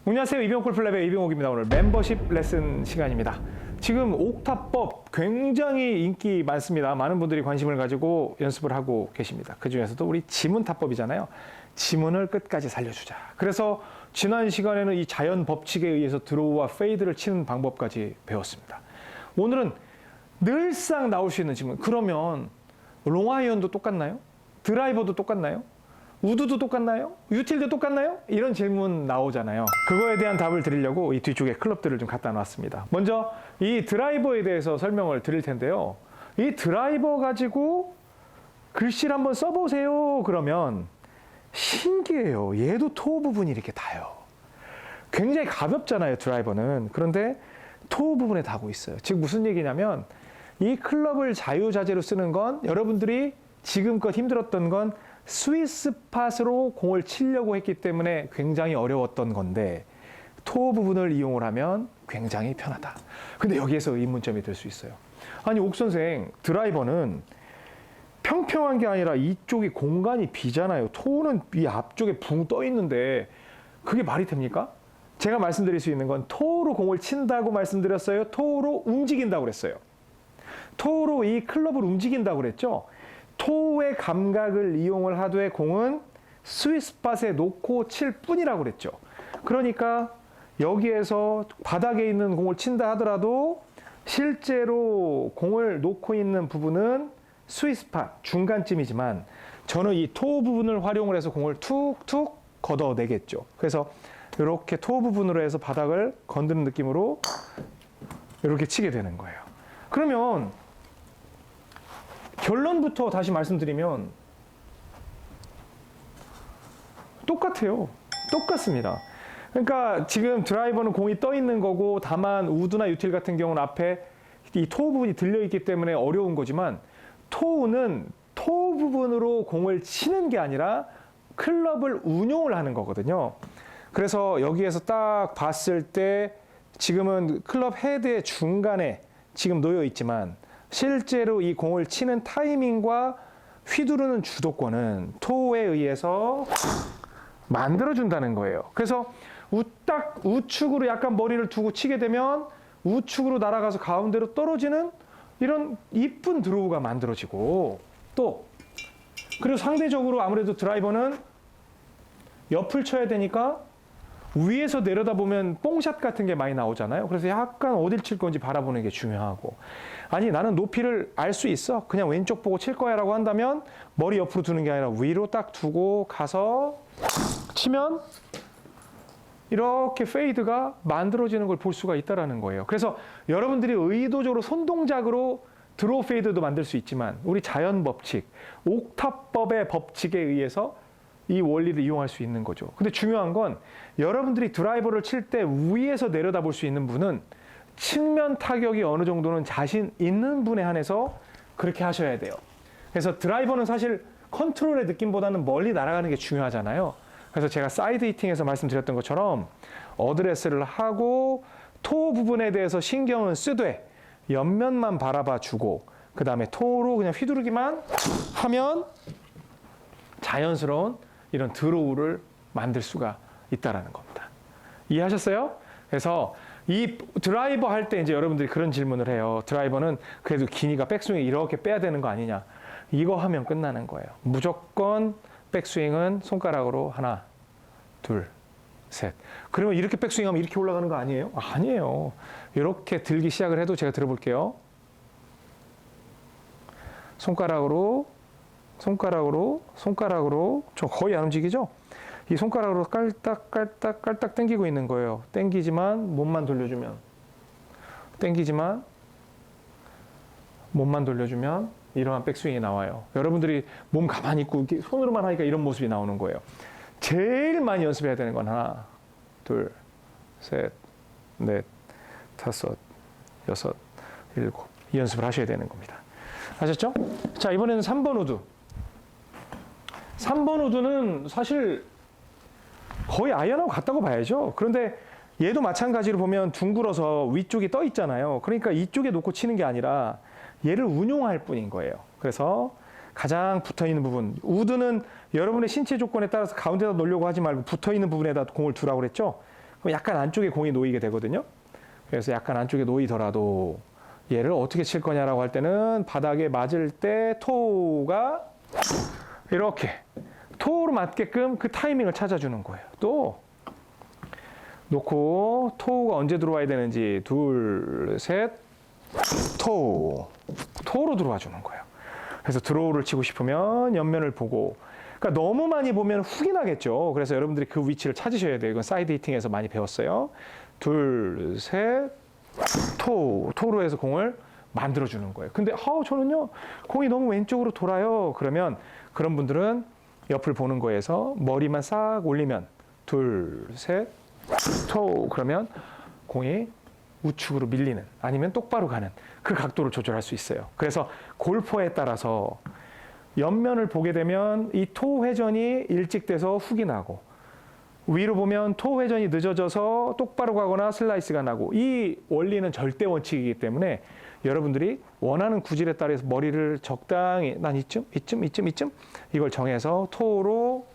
안녕하세요. 이병옥 골프랩의 이병옥입니다. 오늘 멤버십 레슨 시간입니다. 지금 옥타법 굉장히 인기 많습니다. 많은 분들이 관심을 가지고 연습을 하고 계십니다. 그 중에서도 우리 지문타법이잖아요. 지문을 끝까지 살려주자. 그래서 지난 시간에는 이 자연 법칙에 의해서 드로우와 페이드를 치는 방법까지 배웠습니다. 오늘은 늘상 나올 수 있는 지문. 그러면 롱아이언도 똑같나요? 드라이버도 똑같나요? 우드도 똑같나요? 유틸도 똑같나요? 이런 질문 나오잖아요. 그거에 대한 답을 드리려고 이 뒤쪽에 클럽들을 좀 갖다 놨습니다. 먼저 이 드라이버에 대해서 설명을 드릴 텐데요. 이 드라이버 가지고 글씨를 한번 써보세요. 그러면 신기해요. 얘도 토 부분이 이렇게 닿아요. 굉장히 가볍잖아요, 드라이버는. 그런데 토 부분에 닿고 있어요. 즉 무슨 얘기냐면 이 클럽을 자유자재로 쓰는 건 여러분들이 지금껏 힘들었던 건 스위스 팟으로 공을 치려고 했기 때문에 굉장히 어려웠던 건데 토 부분을 이용을 하면 굉장히 편하다. 근데 여기에서 의문점이 될 수 있어요. 아니 옥 선생, 드라이버는 평평한 게 아니라 이쪽이 공간이 비잖아요. 토는 이 앞쪽에 붕 떠 있는데 그게 말이 됩니까? 제가 말씀드릴 수 있는 건 토로 공을 친다고 말씀드렸어요. 토로 움직인다고 그랬어요. 토로 이 클럽을 움직인다고 그랬죠. 토의 감각을 이용을 하되 공은 스위스팟에 놓고 칠 뿐이라고 그랬죠. 그러니까 여기에서 바닥에 있는 공을 친다 하더라도 실제로 공을 놓고 있는 부분은 스위스팟 중간쯤이지만 저는 이 토 부분을 활용을 해서 공을 툭툭 걷어내겠죠. 그래서 이렇게 토 부분으로 해서 바닥을 건드는 느낌으로 이렇게 치게 되는 거예요. 그러면 결론부터 다시 말씀드리면 똑같아요. 똑같습니다. 그러니까 지금 드라이버는 공이 떠 있는 거고 다만 우드나 유틸 같은 경우는 앞에 이 토 부분이 들려 있기 때문에 어려운 거지만 토는 토 부분으로 공을 치는 게 아니라 클럽을 운용을 하는 거거든요. 그래서 여기에서 딱 봤을 때 지금은 클럽 헤드의 중간에 지금 놓여 있지만 실제로 이 공을 치는 타이밍과 휘두르는 주도권은 토에 의해서 만들어준다는 거예요. 그래서 딱 우측으로 약간 머리를 두고 치게 되면 우측으로 날아가서 가운데로 떨어지는 이런 이쁜 드로우가 만들어지고 또 그리고 상대적으로 아무래도 드라이버는 옆을 쳐야 되니까 위에서 내려다보면 뽕샷 같은 게 많이 나오잖아요. 그래서 약간 어딜 칠 건지 바라보는 게 중요하고 아니 나는 높이를 알 수 있어. 그냥 왼쪽 보고 칠 거야 라고 한다면 머리 옆으로 두는 게 아니라 위로 딱 두고 가서 치면 이렇게 페이드가 만들어지는 걸 볼 수가 있다는 거예요. 그래서 여러분들이 의도적으로 손동작으로 드로우 페이드도 만들 수 있지만 우리 자연 법칙, 옥탑법의 법칙에 의해서 이 원리를 이용할 수 있는 거죠. 근데 중요한 건 여러분들이 드라이버를 칠 때 위에서 내려다볼 수 있는 분은 측면 타격이 어느 정도는 자신 있는 분에 한해서 그렇게 하셔야 돼요. 그래서 드라이버는 사실 컨트롤의 느낌보다는 멀리 날아가는 게 중요하잖아요. 그래서 제가 사이드 히팅에서 말씀드렸던 것처럼 어드레스를 하고 토 부분에 대해서 신경은 쓰되 옆면만 바라봐 주고 그 다음에 토로 그냥 휘두르기만 하면 자연스러운 이런 드로우를 만들 수가 있다라는 겁니다. 이해하셨어요? 그래서 이 드라이버 할 때 이제 여러분들이 그런 질문을 해요. 드라이버는 그래도 기니가 백스윙에 이렇게 빼야 되는 거 아니냐. 이거 하면 끝나는 거예요. 무조건 백스윙은 손가락으로 하나, 둘, 셋. 그러면 이렇게 백스윙하면 이렇게 올라가는 거 아니에요? 아니에요. 이렇게 들기 시작을 해도 제가 들어볼게요. 손가락으로 저 거의 안 움직이죠? 이 손가락으로 깔딱 당기고 있는 거예요. 당기지만 몸만 돌려주면 당기지만 몸만 돌려주면 이러한 백스윙이 나와요. 여러분들이 몸 가만히 있고 이렇게 손으로만 하니까 이런 모습이 나오는 거예요. 제일 많이 연습해야 되는 건 하나, 둘, 셋, 넷, 다섯, 여섯, 일곱 이 연습을 하셔야 되는 겁니다. 아셨죠? 자, 이번에는 3번 우드. 3번 우드는 사실 거의 아이언하고 같다고 봐야죠. 그런데 얘도 마찬가지로 보면 둥글어서 위쪽이 떠 있잖아요. 그러니까 이쪽에 놓고 치는 게 아니라 얘를 운용할 뿐인 거예요. 그래서 가장 붙어있는 부분, 우드는 여러분의 신체 조건에 따라서 가운데다 놓으려고 하지 말고 붙어있는 부분에다 공을 두라고 그랬죠. 그럼 약간 안쪽에 공이 놓이게 되거든요. 그래서 약간 안쪽에 놓이더라도 얘를 어떻게 칠 거냐라고 할 때는 바닥에 맞을 때 토우가 이렇게 토우로 맞게끔 그 타이밍을 찾아주는 거예요. 또 놓고 토우가 언제 들어와야 되는지 둘, 셋, 토우. 토우로 들어와 주는 거예요. 그래서 드로우를 치고 싶으면 옆면을 보고 그러니까 너무 많이 보면 훅이 나겠죠. 그래서 여러분들이 그 위치를 찾으셔야 돼요. 이건 사이드 히팅에서 많이 배웠어요. 둘, 셋, 토우. 토우로 해서 공을 만들어주는 거예요. 근데 저는요 공이 너무 왼쪽으로 돌아요. 그러면 그런 분들은 옆을 보는 거에서 머리만 싹 올리면 둘, 셋, 토우. 그러면 공이 우측으로 밀리는 아니면 똑바로 가는 그 각도를 조절할 수 있어요. 그래서 골퍼에 따라서 옆면을 보게 되면 이 토 회전이 일찍 돼서 훅이 나고 위로 보면 토 회전이 늦어져서 똑바로 가거나 슬라이스가 나고 이 원리는 절대 원칙이기 때문에 여러분들이 원하는 구질에 따라서 머리를 적당히 난 이쯤 이걸 정해서 토로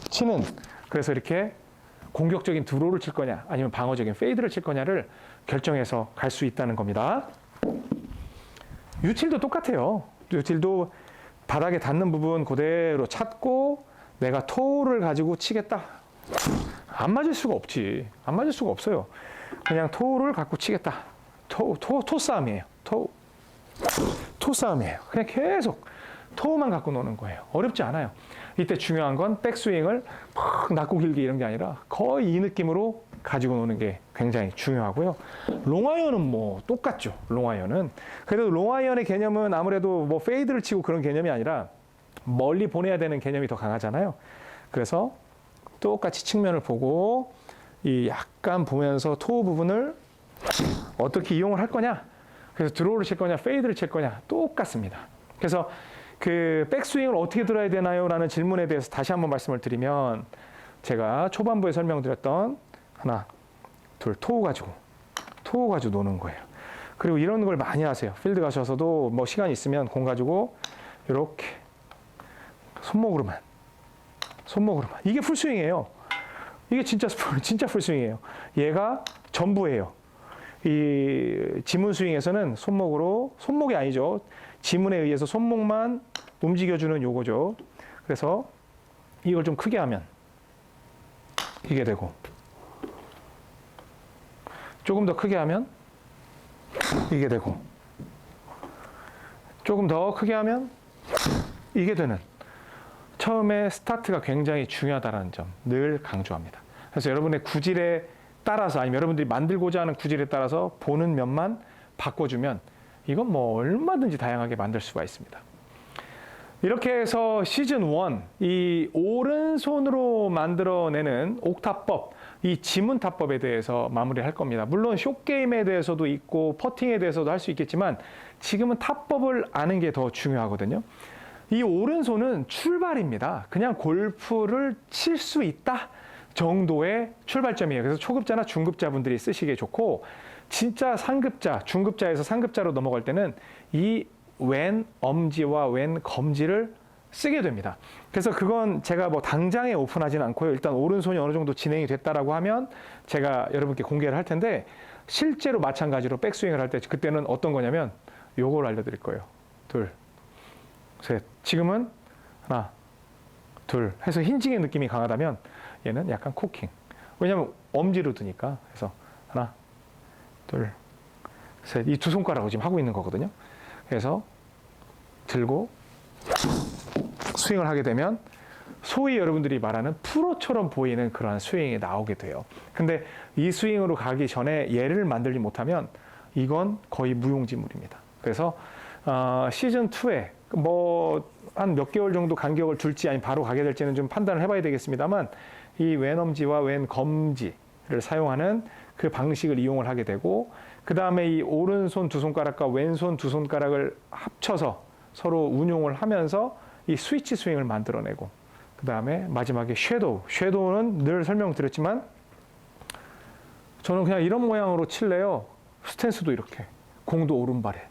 치는 그래서 이렇게 공격적인 드로우를 칠 거냐 아니면 방어적인 페이드를 칠 거냐를 결정해서 갈 수 있다는 겁니다. 유틸도 똑같아요. 유틸도 바닥에 닿는 부분 그대로 찾고 내가 토를 가지고 치겠다. 안 맞을 수가 없지. 안 맞을 수가 없어요. 그냥 토를 갖고 치겠다. 토 싸움이에요. 토 싸움이에요. 그냥 계속 토만 갖고 노는 거예요. 어렵지 않아요. 이때 중요한 건 백스윙을 막 낮고 길게 이런 게 아니라 거의 이 느낌으로 가지고 노는 게 굉장히 중요하고요. 롱아이언은 뭐 똑같죠. 롱아이언은. 그래도 롱아이언의 개념은 아무래도 뭐 페이드를 치고 그런 개념이 아니라 멀리 보내야 되는 개념이 더 강하잖아요. 그래서 똑같이 측면을 보고 이 약간 보면서 토 부분을 어떻게 이용을 할 거냐. 그래서 드로우를 칠 거냐, 페이드를 칠 거냐 똑같습니다. 그래서 그 백스윙을 어떻게 들어야 되나요? 라는 질문에 대해서 다시 한번 말씀을 드리면 제가 초반부에 설명드렸던 하나, 둘, 토우 가지고 노는 거예요. 그리고 이런 걸 많이 하세요. 필드 가셔서도 뭐 시간 있으면 공 가지고 이렇게 손목으로만. 이게 풀스윙이에요. 이게 진짜 풀스윙이에요. 얘가 전부예요. 이 지문 스윙에서는 손목이 아니죠. 지문에 의해서 손목만 움직여주는 요거죠. 그래서 이걸 좀 크게 하면 이게 되고 조금 더 크게 하면 이게 되고 조금 더 크게 하면 이게 되는 처음에 스타트가 굉장히 중요하다는 점 늘 강조합니다. 그래서 여러분의 구질에 따라서 아니면 여러분들이 만들고자 하는 구질에 따라서 보는 면만 바꿔주면 이건 뭐 얼마든지 다양하게 만들 수가 있습니다. 이렇게 해서 시즌 1, 이 오른손으로 만들어내는 옥타법, 이 지문타법에 대해서 마무리할 겁니다. 물론 숏게임에 대해서도 있고 퍼팅에 대해서도 할 수 있겠지만 지금은 타법을 아는 게 더 중요하거든요. 이 오른손은 출발입니다. 그냥 골프를 칠 수 있다 정도의 출발점이에요. 그래서 초급자나 중급자분들이 쓰시기에 좋고 진짜 상급자, 중급자에서 상급자로 넘어갈 때는 이 왼 엄지와 왼 검지를 쓰게 됩니다. 그래서 그건 제가 뭐 당장에 오픈하지는 않고요. 일단 오른손이 어느 정도 진행이 됐다라고 하면 제가 여러분께 공개를 할 텐데 실제로 마찬가지로 백스윙을 할 때 그때는 어떤 거냐면 요걸 알려드릴 거예요. 둘, 셋. 지금은 하나, 둘 해서 힌징의 느낌이 강하다면 얘는 약간 코킹. 왜냐하면 엄지로 드니까. 그래서 하나, 둘, 셋. 이 두 손가락으로 지금 하고 있는 거거든요. 그래서 들고 스윙을 하게 되면 소위 여러분들이 말하는 프로처럼 보이는 그러한 스윙이 나오게 돼요. 근데 이 스윙으로 가기 전에 얘를 만들지 못하면 이건 거의 무용지물입니다. 그래서 시즌 2에 뭐 한 몇 개월 정도 간격을 둘지 아니면 바로 가게 될지는 좀 판단을 해봐야 되겠습니다만 이 왼엄지와 왼검지를 사용하는 그 방식을 이용을 하게 되고 그 다음에 이 오른손 두 손가락과 왼손 두 손가락을 합쳐서 서로 운용을 하면서 이 스위치 스윙을 만들어내고 그 다음에 마지막에 섀도우는 늘 설명드렸지만 저는 그냥 이런 모양으로 칠래요. 스탠스도 이렇게 공도 오른발에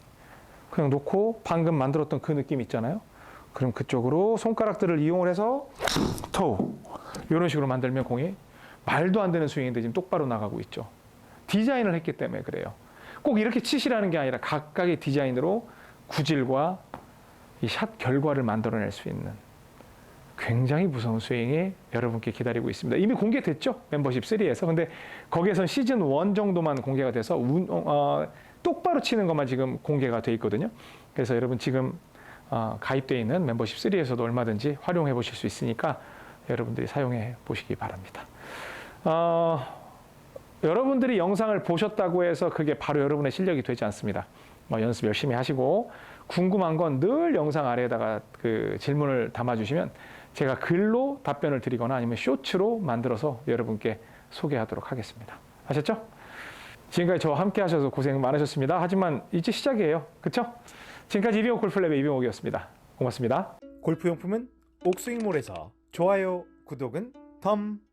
그냥 놓고 방금 만들었던 그 느낌 있잖아요. 그럼 그쪽으로 손가락들을 이용을 해서 토우 이런 식으로 만들면 공이 말도 안 되는 스윙인데 지금 똑바로 나가고 있죠. 디자인을 했기 때문에 그래요. 꼭 이렇게 치시라는 게 아니라 각각의 디자인으로 구질과 이 샷 결과를 만들어낼 수 있는 굉장히 무서운 스윙이 여러분께 기다리고 있습니다. 이미 공개됐죠? 멤버십 3에서. 근데 거기에선 시즌 1 정도만 공개가 돼서 똑바로 치는 것만 지금 공개가 돼 있거든요. 그래서 여러분 지금 가입되어 있는 멤버십 3에서도 얼마든지 활용해 보실 수 있으니까 여러분들이 사용해 보시기 바랍니다. 여러분들이 영상을 보셨다고 해서 그게 바로 여러분의 실력이 되지 않습니다. 연습 열심히 하시고 궁금한 건 늘 영상 아래에다가 그 질문을 담아주시면 제가 글로 답변을 드리거나 아니면 쇼츠로 만들어서 여러분께 소개하도록 하겠습니다. 아셨죠? 지금까지 저와 함께 하셔서 고생 많으셨습니다. 하지만 이제 시작이에요. 그쵸? 지금까지 이병옥 골프랩의 이병옥이었습니다. 고맙습니다. 골프용품은 옥스윙몰에서 좋아요, 구독은 덤.